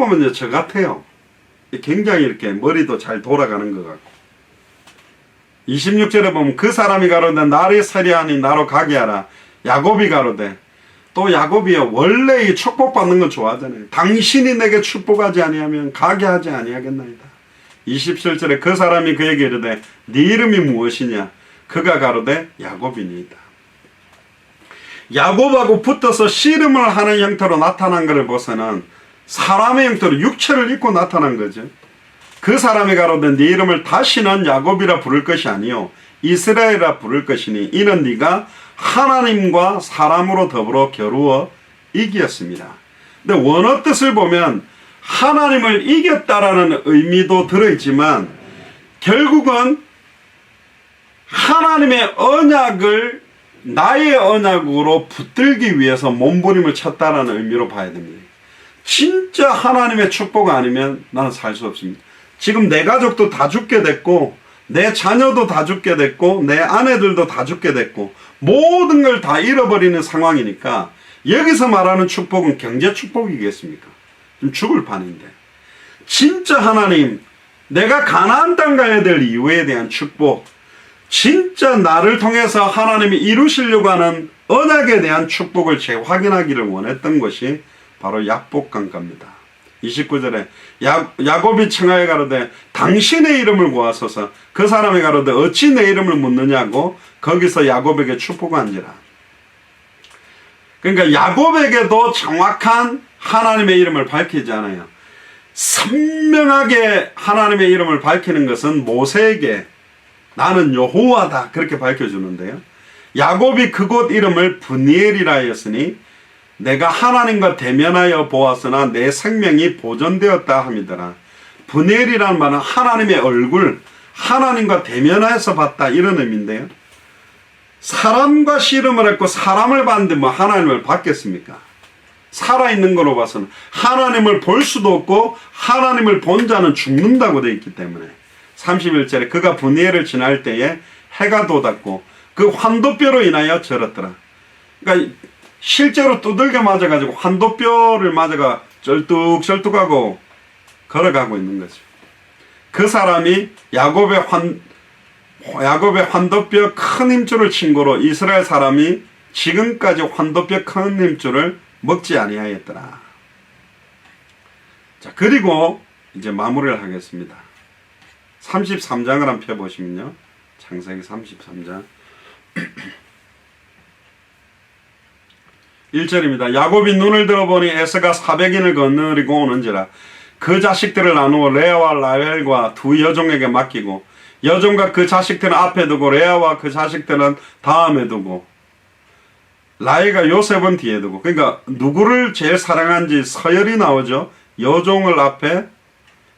보면 이제 저 같아요. 굉장히 이렇게 머리도 잘 돌아가는 것 같고. 26절에 보면 그 사람이 가로되 나를 서리하니 나로 가게 하라. 야곱이 가로되, 또 야곱이요 원래 이 축복받는 건 좋아하잖아요. 당신이 내게 축복하지 아니하면 가게 하지 아니하겠나이다. 27절에 그 사람이 그에게 이르되 네 이름이 무엇이냐? 그가 가로되 야곱이니이다. 야곱하고 붙어서 씨름을 하는 형태로 나타난 것을 보서는 사람의 형태로 육체를 입고 나타난 거죠. 그 사람이 가로되 네 이름을 다시는 야곱이라 부를 것이 아니요 이스라엘이라 부를 것이니 이는 네가 하나님과 사람으로 더불어 겨루어 이겼습니다. 근데 원어 뜻을 보면 하나님을 이겼다라는 의미도 들어있지만 결국은 하나님의 언약을 나의 언약으로 붙들기 위해서 몸부림을 쳤다라는 의미로 봐야 됩니다. 진짜 하나님의 축복 아니면 나는 살 수 없습니다. 지금 내 가족도 다 죽게 됐고 내 자녀도 다 죽게 됐고 내 아내들도 다 죽게 됐고 모든 걸 다 잃어버리는 상황이니까 여기서 말하는 축복은 경제 축복이겠습니까? 좀 죽을 판인데 진짜 하나님 내가 가나안 땅 가야 될 이유에 대한 축복, 진짜 나를 통해서 하나님이 이루시려고 하는 언약에 대한 축복을 재확인하기를 원했던 것이 바로 약복강가입니다. 29절에 야곱이 청하여 가로되 당신의 이름을 구하소서. 그 사람이 가로되 어찌 내 이름을 묻느냐고 거기서 야곱에게 축복한지라. 그러니까 야곱에게도 정확한 하나님의 이름을 밝히지 않아요. 선명하게 하나님의 이름을 밝히는 것은 모세에게 나는 여호와다 그렇게 밝혀주는데요. 야곱이 그곳 이름을 브니엘이라 하였으니 내가 하나님과 대면하여 보았으나 내 생명이 보존되었다 함이더라. 브니엘이라는 말은 하나님의 얼굴, 하나님과 대면하여서 봤다 이런 의미인데요. 사람과 씨름을 했고 사람을 봤는데 뭐 하나님을 봤겠습니까? 살아있는 거로 봐서는 하나님을 볼 수도 없고 하나님을 본 자는 죽는다고 되어 있기 때문에 31절에 그가 브니엘을 지날 때에 해가 돋았고 그 환도뼈로 인하여 절었더라. 그러니까 실제로 두들겨 맞아가지고 환도뼈를 맞아가 쩔뚝쩔뚝하고 걸어가고 있는 거죠. 그 사람이 야곱의 환도뼈 큰 힘줄을 친 거로 이스라엘 사람이 지금까지 환도뼈 큰 힘줄을 먹지 아니하였더라. 자, 그리고 이제 마무리를 하겠습니다. 33장을 한번 펴보시면요. 창세기 33장 1절입니다. 야곱이 눈을 들어보니 에서가 400인을 거느리고 오는지라. 그 자식들을 나누어 레아와 라헬과 두 여종에게 맡기고 여종과 그 자식들은 앞에 두고 레아와 그 자식들은 다음에 두고 라헬과 요셉은 뒤에 두고. 그러니까 누구를 제일 사랑한지 서열이 나오죠. 여종을 앞에,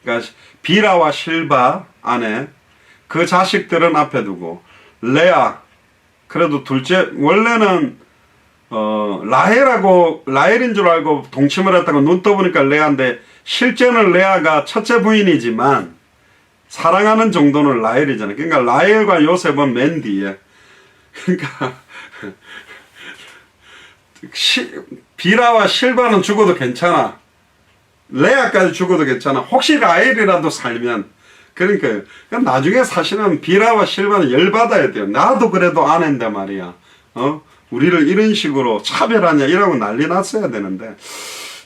그러니까 비라와 실바 안에, 그 자식들은 앞에 두고 레아, 그래도 둘째, 원래는 라헬인 줄 알고 동침을 했다고 눈 떠보니까 레아인데 실제는 레아가 첫째 부인이지만 사랑하는 정도는 라헬이잖아요. 그러니까 라헬과 요셉은 맨 뒤에. 그러니까 비라와 실바는 죽어도 괜찮아. 레아까지 죽어도 괜찮아. 혹시 라헬이라도 살면. 그러니까 나중에 사실은 비라와 실바는 열받아야 돼요. 나도 그래도 아내인데 말이야. 우리를 이런 식으로 차별하냐 이러고 난리 났어야 되는데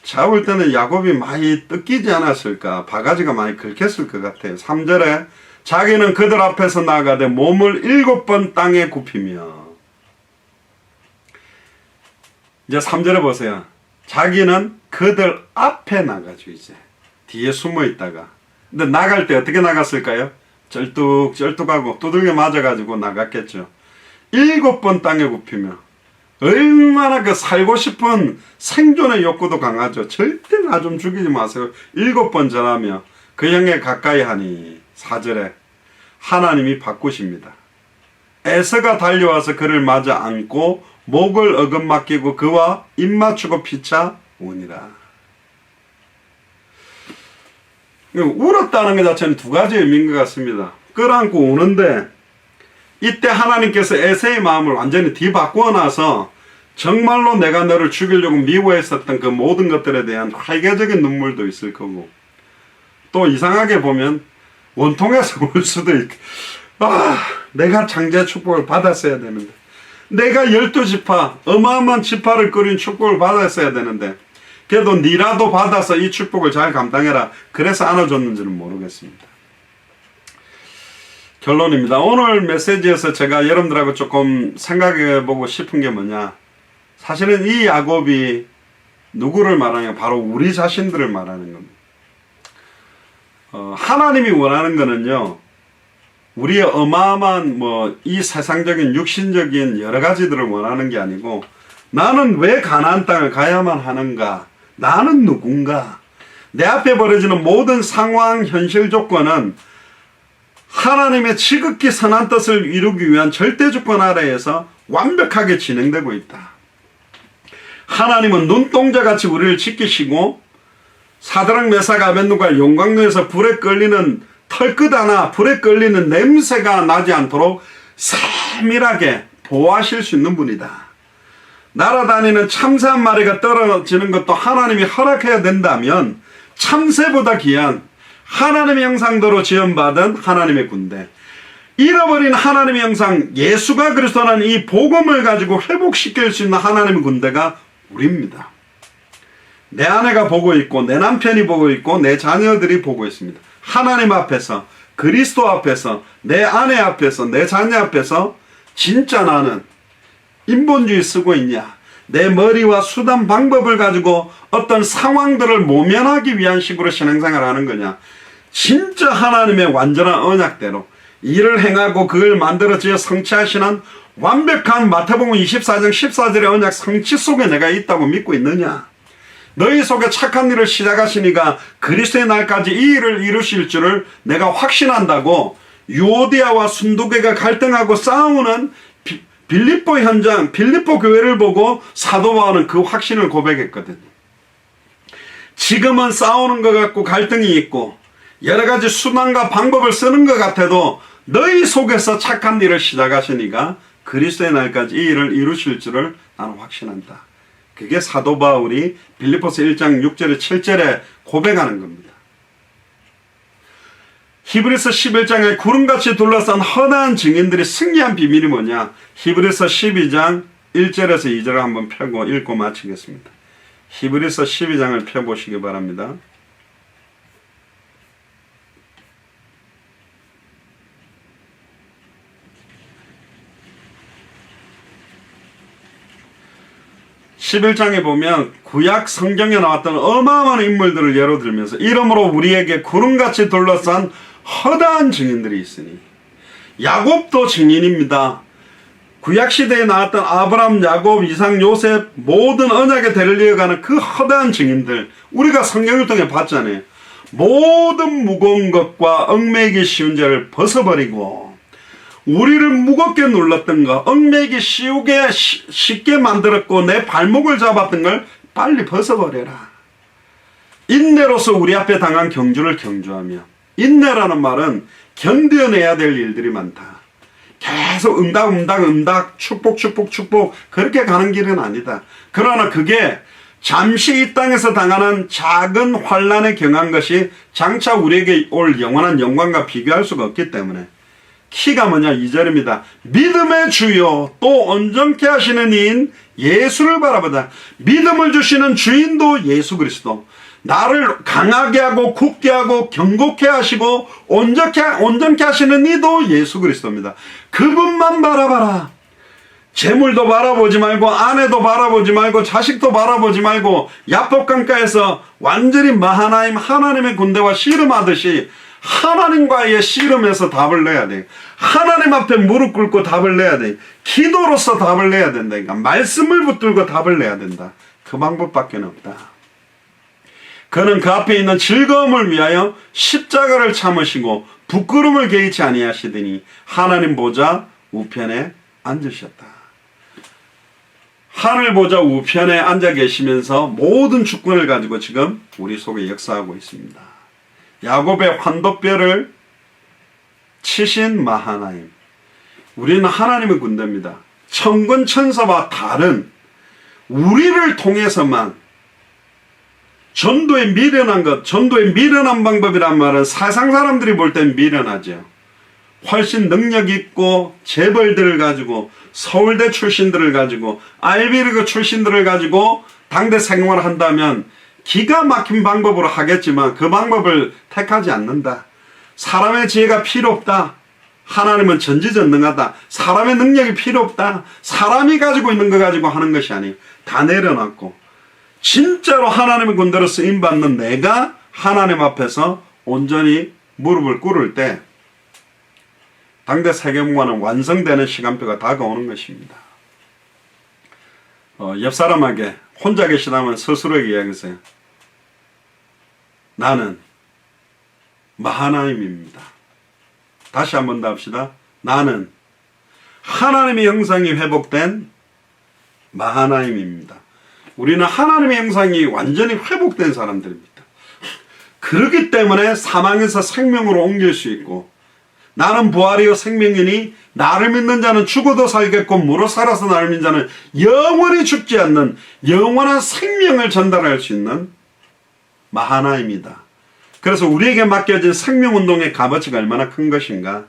제가 볼 때는 야곱이 많이 뜯기지 않았을까, 바가지가 많이 긁혔을 것 같아요. 3절에 자기는 그들 앞에서 나가되 몸을 7번 땅에 굽히며. 이제 3절에 보세요. 자기는 그들 앞에 나가죠. 이제 뒤에 숨어 있다가, 근데 나갈 때 어떻게 나갔을까요? 쩔뚝쩔뚝하고 두들겨 맞아가지고 나갔겠죠. 7번 땅에 굽히며. 얼마나 그 살고 싶은 생존의 욕구도 강하죠. 절대 나 좀 죽이지 마세요. 7번 전하며 그 형에 가까이 하니. 4절에 하나님이 바꾸십니다. 에서가 달려와서 그를 맞아 안고 목을 어금맞기고 그와 입 맞추고 피차 우니라. 울었다는 것 자체는 두 가지 의미인 것 같습니다. 끌어안고 우는데 이때 하나님께서 에서의 마음을 완전히 뒤바꾸어 놔서 정말로 내가 너를 죽이려고 미워했었던 그 모든 것들에 대한 회개적인 눈물도 있을 거고, 또 이상하게 보면 원통해서 울 수도 있고, 내가 장제 축복을 받았어야 되는데, 내가 12지파 어마어마한 지파를 꾸린 축복을 받았어야 되는데, 그래도 니라도 받아서 이 축복을 잘 감당해라, 그래서 안아줬는지는 모르겠습니다. 결론입니다. 오늘 메시지에서 제가 여러분들하고 조금 생각해보고 싶은 게 뭐냐, 사실은 이 야곱이 누구를 말하냐, 바로 우리 자신들을 말하는 겁니다. 하나님이 원하는 거는요, 우리의 어마어마한 이 세상적인 육신적인 여러 가지들을 원하는 게 아니고, 나는 왜 가나안 땅을 가야만 하는가, 나는 누군가, 내 앞에 벌어지는 모든 상황, 현실 조건은 하나님의 지극히 선한 뜻을 이루기 위한 절대 주권 아래에서 완벽하게 진행되고 있다. 하나님은 눈동자같이 우리를 지키시고, 사드락 메삭 아벳느고가 용광로에서 불에 끌리는 털끝 하나, 불에 끌리는 냄새가 나지 않도록 세밀하게 보호하실 수 있는 분이다. 날아다니는 참새 한 마리가 떨어지는 것도 하나님이 허락해야 된다면, 참새보다 귀한 하나님의 형상대로 지음받은 하나님의 군대, 잃어버린 하나님의 형상 예수가 그리스도라는 이 복음을 가지고 회복시킬 수 있는 하나님의 군대가 우리입니다. 내 아내가 보고 있고, 내 남편이 보고 있고, 내 자녀들이 보고 있습니다. 하나님 앞에서, 그리스도 앞에서, 내 아내 앞에서, 내 자녀 앞에서 진짜 나는 인본주의 쓰고 있냐, 내 머리와 수단 방법을 가지고 어떤 상황들을 모면하기 위한 식으로 신앙생활을 하는 거냐, 진짜 하나님의 완전한 언약대로 일을 행하고 그걸 만들어 지어 성취하시는 완벽한 마태복음 24장 14절의 언약 성취 속에 내가 있다고 믿고 있느냐, 너희 속에 착한 일을 시작하시니까 그리스도의 날까지 이 일을 이루실 줄을 내가 확신한다고 유오디아와 순두개가 갈등하고 싸우는 빌립보 현장, 빌립보 교회를 보고 사도 바울은 그 확신을 고백했거든. 지금은 싸우는 것 같고 갈등이 있고 여러 가지 수단과 방법을 쓰는 것 같아도 너희 속에서 착한 일을 시작하시니까 그리스도의 날까지 이 일을 이루실 줄을 나는 확신한다. 그게 사도 바울이 빌립보서 1장 6절에 7절에 고백하는 겁니다. 히브리서 11장에 구름같이 둘러싼 허다한 증인들이 승리한 비밀이 뭐냐, 히브리서 12장 1절에서 2절을 한번 펴고 읽고 마치겠습니다. 히브리서 12장을 펴보시기 바랍니다. (11장에) 보면 구약 성경에 나왔던 어마어마한 인물들을 예로 들면서 이러므로 우리에게 구름같이 둘러싼 허다한 증인들이 있으니, 야곱도 증인입니다. 구약시대에 나왔던 아브라함, 야곱, 이삭, 요셉 모든 언약의 대를 이어가는 그 허다한 증인들, 우리가 성경을 통해 봤잖아요. 모든 무거운 것과 얽매이기 쉬운 죄를 벗어버리고 우리를 무겁게 눌렀던 거, 얽매이기 쉽게 만들었고 내 발목을 잡았던 걸 빨리 벗어버려라. 인내로서 우리 앞에 당한 경주를 경주하며, 인내라는 말은 견뎌내야 될 일들이 많다. 계속 응답 축복 그렇게 가는 길은 아니다. 그러나 그게 잠시 이 땅에서 당하는 작은 환난에 경한 것이 장차 우리에게 올 영원한 영광과 비교할 수가 없기 때문에 키가 뭐냐, 2절입니다. 믿음의 주요 또 온전케 하시는 이인 예수를 바라보자. 믿음을 주시는 주인도 예수 그리스도, 나를 강하게 하고 굳게 하고 경고케 하시고 온전케 하시는 이도 예수 그리스도입니다. 그분만 바라봐라. 재물도 바라보지 말고, 아내도 바라보지 말고, 자식도 바라보지 말고, 야복강가에서 완전히 마하나임 하나님의 군대와 씨름하듯이 하나님과의 씨름에서 답을 내야 돼. 하나님 앞에 무릎 꿇고 답을 내야 돼. 기도로서 답을 내야 된다니까. 말씀을 붙들고 답을 내야 된다. 그 방법밖에 없다. 그는 그 앞에 있는 즐거움을 위하여 십자가를 참으시고 부끄러움을 개의치 아니하시더니 하나님 보좌 우편에 앉으셨다. 하늘 보좌 우편에 앉아 계시면서 모든 주권을 가지고 지금 우리 속에 역사하고 있습니다. 야곱의 환도뼈를 치신 마하나임. 우리는 하나님의 군대입니다. 천군 천사와 다른 우리를 통해서만 전도에 미련한 것, 전도에 미련한 방법이란 말은 세상 사람들이 볼 땐 미련하죠. 훨씬 능력 있고 재벌들을 가지고 서울대 출신들을 가지고 아이비리그 출신들을 가지고 당대 생활을 한다면 기가 막힌 방법으로 하겠지만 그 방법을 택하지 않는다. 사람의 지혜가 필요 없다. 하나님은 전지전능하다. 사람의 능력이 필요 없다. 사람이 가지고 있는 거 가지고 하는 것이 아니에요. 다 내려놨고 진짜로 하나님의 군대로 쓰임받는 내가 하나님 앞에서 온전히 무릎을 꿇을 때 당대 세계문화는 완성되는 시간표가 다가오는 것입니다. 옆 사람에게 혼자 계시다면 스스로에게 이야기하세요. 나는 마하나임입니다. 다시 한 번 더 합시다. 나는 하나님의 형상이 회복된 마하나임입니다. 우리는 하나님의 형상이 완전히 회복된 사람들입니다. 그렇기 때문에 사망에서 생명으로 옮길 수 있고 나는 부활이요 생명이니 나를 믿는 자는 죽어도 살겠고 무릇 살아서 나를 믿는 자는 영원히 죽지 않는 영원한 생명을 전달할 수 있는 마하나입니다. 그래서 우리에게 맡겨진 생명운동의 값어치가 얼마나 큰 것인가,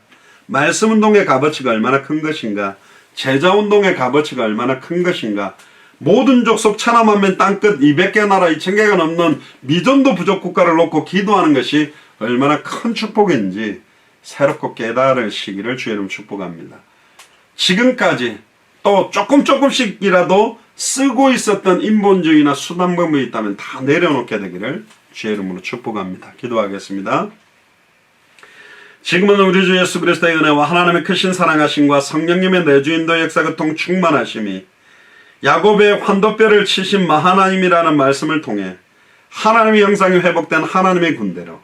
말씀운동의 값어치가 얼마나 큰 것인가, 제자운동의 값어치가 얼마나 큰 것인가, 모든 족속 천하만면 땅끝 200개 나라 2000개가 넘는 미전도 부족 국가를 놓고 기도하는 것이 얼마나 큰 축복인지 새롭고 깨달으시기를 주의 이름 축복합니다. 지금까지 또 조금씩이라도 쓰고 있었던 인본주의나 수단법이 있다면 다 내려놓게 되기를 주의 이름으로 축복합니다. 기도하겠습니다. 지금은 우리 주 예수 그리스도의 은혜와 하나님의 크신 사랑하심과 성령님의 내주인도 역사교통 충만하심이 야곱의 환도뼈를 치신 마하나임이라는 말씀을 통해 하나님의 형상이 회복된 하나님의 군대로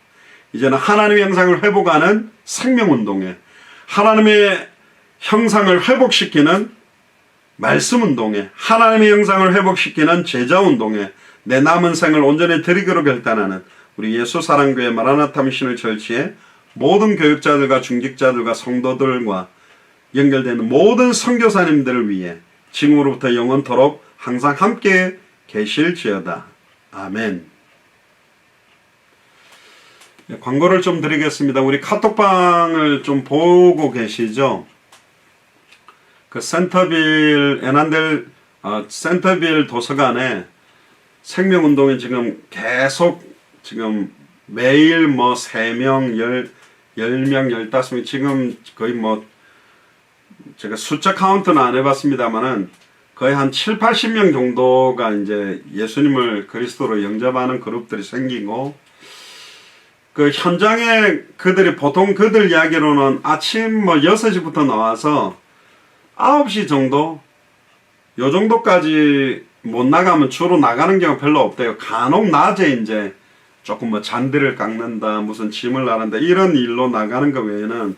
이제는 하나님의 형상을 회복하는 생명운동에 하나님의 형상을 회복시키는 말씀운동에 하나님의 형상을 회복시키는 제자운동에 내 남은 생을 온전히 드리기로 결단하는 우리 예수사랑교회 마라나타 미션을 절치에 모든 교육자들과 중직자들과 성도들과 연결되는 모든 선교사님들을 위해 지금으로부터 영원토록 항상 함께 계실지어다. 아멘. 광고를 좀 드리겠습니다. 우리 카톡방을 좀 보고 계시죠? 그 센터빌 센터빌 도서관에 생명운동이 지금 계속 지금 매일 뭐 3명, 10명, 15명 지금 거의 뭐 제가 숫자 카운트는 안 해봤습니다만은 거의 한 7, 80명 정도가 이제 예수님을 그리스도로 영접하는 그룹들이 생기고 그 현장에 그들이 보통 그들 이야기로는 아침 뭐 6시부터 나와서 9시 정도 요 정도까지 못 나가면 주로 나가는 경우 별로 없대요. 간혹 낮에 이제 조금 뭐 잔디를 깎는다 무슨 짐을 나른다 이런 일로 나가는 거 외에는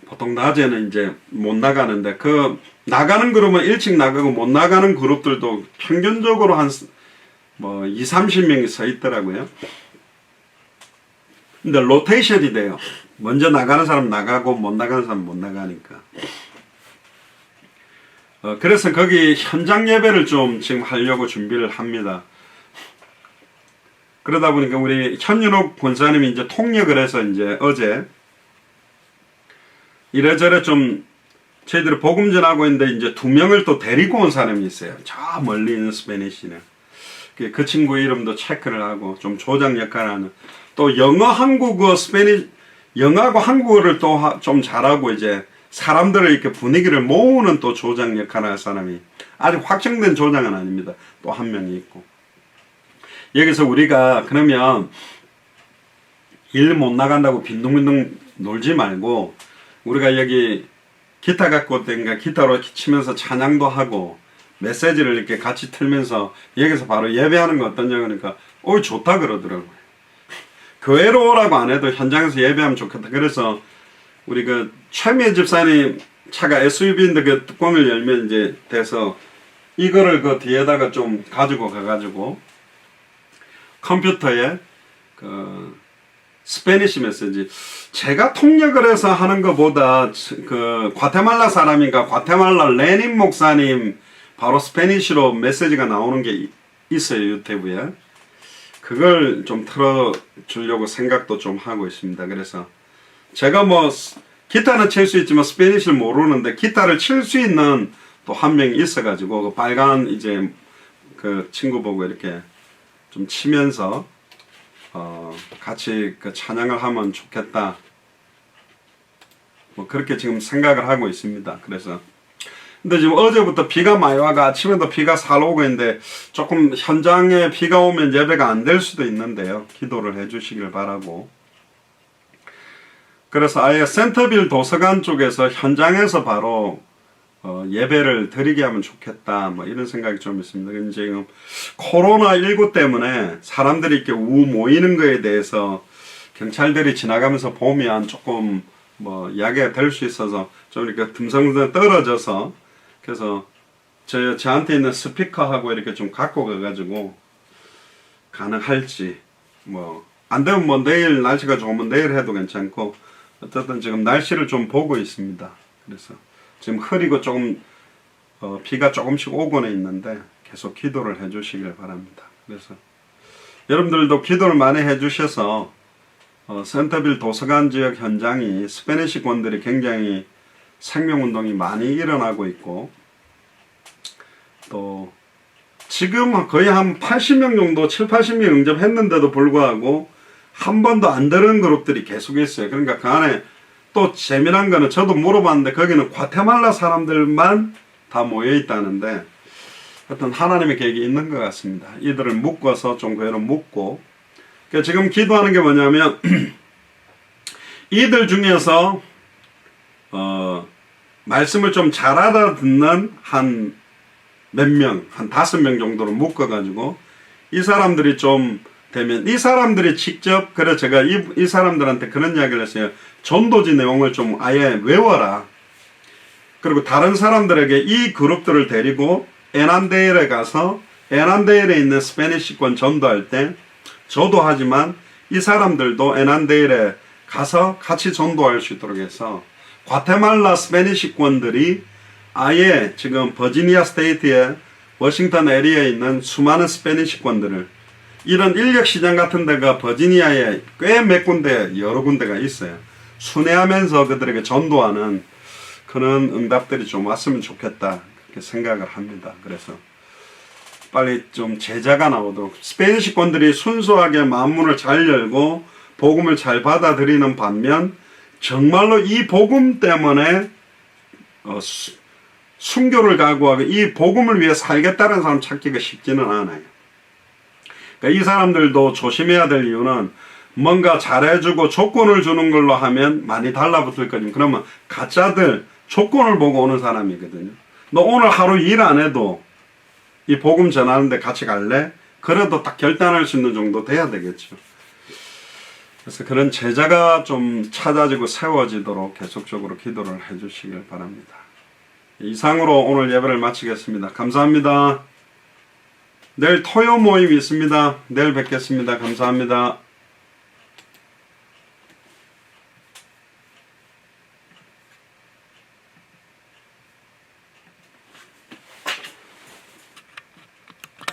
보통 낮에는 이제 못 나가는데 그 나가는 그룹은 일찍 나가고 못 나가는 그룹들도 평균적으로 한 뭐 2, 30명이 서 있더라고요. 근데 로테이션이 돼요. 먼저 나가는 사람 나가고 못 나가는 사람 못 나가니까. 그래서 거기 현장 예배를 좀 지금 하려고 준비를 합니다. 그러다 보니까 우리 현윤옥 권사님이 이제 통역을 해서 이제 어제 이래저래 좀 저희들이 복음 전하고 있는데 이제 2명을 또 데리고 온 사람이 있어요. 저 멀리 있는 스페니시는. 그 친구 이름도 체크를 하고 좀 조장 역할을 하는. 또 영어, 한국어, 영어하고 한국어를 또 좀 잘하고 이제 사람들을 이렇게 분위기를 모으는 또 조장 역할을 할 사람이 아직 확정된 조장은 아닙니다. 또 한 명이 있고. 여기서 우리가 그러면 일 못 나간다고 빈둥빈둥 놀지 말고 우리가 여기 기타 갖고 왔다니까 기타로 치면서 찬양도 하고 메시지를 이렇게 같이 틀면서 여기서 바로 예배하는 거 어떠냐 그러니까 좋다 그러더라고요. 교회로 오라고 안 해도 현장에서 예배하면 좋겠다. 그래서 우리 그 최미애 집사님 차가 SUV인데 그 뚜껑을 열면 이제 돼서 이거를 그 뒤에다가 좀 가지고 가가지고 컴퓨터에 그 스페니시 메시지 제가 통역을 해서 하는 것보다 그 과테말라 사람인가 과테말라 레닌 목사님 바로 스페니쉬로 메시지가 나오는 게 있어요, 유튜브에. 그걸 좀 틀어주려고 생각도 좀 하고 있습니다. 그래서 제가 뭐 기타는 칠 수 있지만 스페니쉬를 모르는데 기타를 칠 수 있는 또 한 명이 있어가지고 그 빨간 이제 그 친구 보고 이렇게 좀 치면서 같이 그 찬양을 하면 좋겠다. 뭐 그렇게 지금 생각을 하고 있습니다. 그래서 근데 지금 어제부터 비가 많이 와가 아침에도 비가 살 오고 있는데 조금 현장에 비가 오면 예배가 안 될 수도 있는데요. 기도를 해 주시길 바라고. 그래서 아예 센터빌 도서관 쪽에서 현장에서 바로 예배를 드리게 하면 좋겠다. 뭐 이런 생각이 좀 있습니다. 지금 코로나19 때문에 사람들이 이렇게 모이는 거에 대해서 경찰들이 지나가면서 보면 조금 뭐 이야기가 될 수 있어서 좀 이렇게 듬성듬성 떨어져서 그래서 저한테 있는 스피커하고 이렇게 좀 갖고 가가지고 가능할지 뭐 안 되면 뭐 내일 날씨가 좋으면 내일 해도 괜찮고 어쨌든 지금 날씨를 좀 보고 있습니다. 그래서 지금 흐리고 조금 비가 조금씩 오고는 있는데 계속 기도를 해 주시길 바랍니다. 그래서 여러분들도 기도를 많이 해 주셔서 센터빌 도서관 지역 현장이 스페니쉬권들이 굉장히 생명운동이 많이 일어나고 있고 또 지금 거의 한 80명 정도 7, 80명 응접했는데도 불구하고 한 번도 안 들은 그룹들이 계속 있어요. 그러니까 그 안에 또 재미난 거는 저도 물어봤는데 거기는 과테말라 사람들만 다 모여 있다는데 어떤 하나님의 계획이 있는 것 같습니다. 이들을 묶어서 좀 그대로 묶고 그러니까 지금 기도하는 게 뭐냐면 이들 중에서 말씀을 좀 잘 알아듣는 한 몇 명, 한 5명 정도로 묶어가지고 이 사람들이 좀 되면 이 사람들이 직접 그래 제가 이 사람들한테 그런 이야기를 했어요. 전도지 내용을 좀 아예 외워라. 그리고 다른 사람들에게 이 그룹들을 데리고 에난데일에 가서 에난데일에 있는 스페니쉬권 전도할 때 저도 하지만 이 사람들도 에난데일에 가서 같이 전도할 수 있도록 해서 과테말라 스페니쉬권들이 아예 지금 버지니아 스테이트의 워싱턴 에리어에 있는 수많은 스페니쉬권들을 이런 인력시장 같은 데가 버지니아에 꽤 몇 군데 여러 군데가 있어요. 순회하면서 그들에게 전도하는 그런 응답들이 좀 왔으면 좋겠다 그렇게 생각을 합니다. 그래서 빨리 좀 제자가 나오도록 스페니쉬권들이 순수하게 마음문을 잘 열고 복음을 잘 받아들이는 반면 정말로 이 복음 때문에 순교를 각오하고 이 복음을 위해 살겠다는 사람 찾기가 쉽지는 않아요. 그러니까 이 사람들도 조심해야 될 이유는 뭔가 잘해주고 조건을 주는 걸로 하면 많이 달라붙을 거지만 그러면 가짜들 조건을 보고 오는 사람이거든요. 너 오늘 하루 일 안 해도 이 복음 전하는데 같이 갈래? 그래도 딱 결단할 수 있는 정도 돼야 되겠죠. 그래서 그런 제자가 좀 찾아지고 세워지도록 계속적으로 기도를 해주시길 바랍니다. 이상으로 오늘 예배를 마치겠습니다. 감사합니다. 내일 토요 모임이 있습니다. 내일 뵙겠습니다. 감사합니다.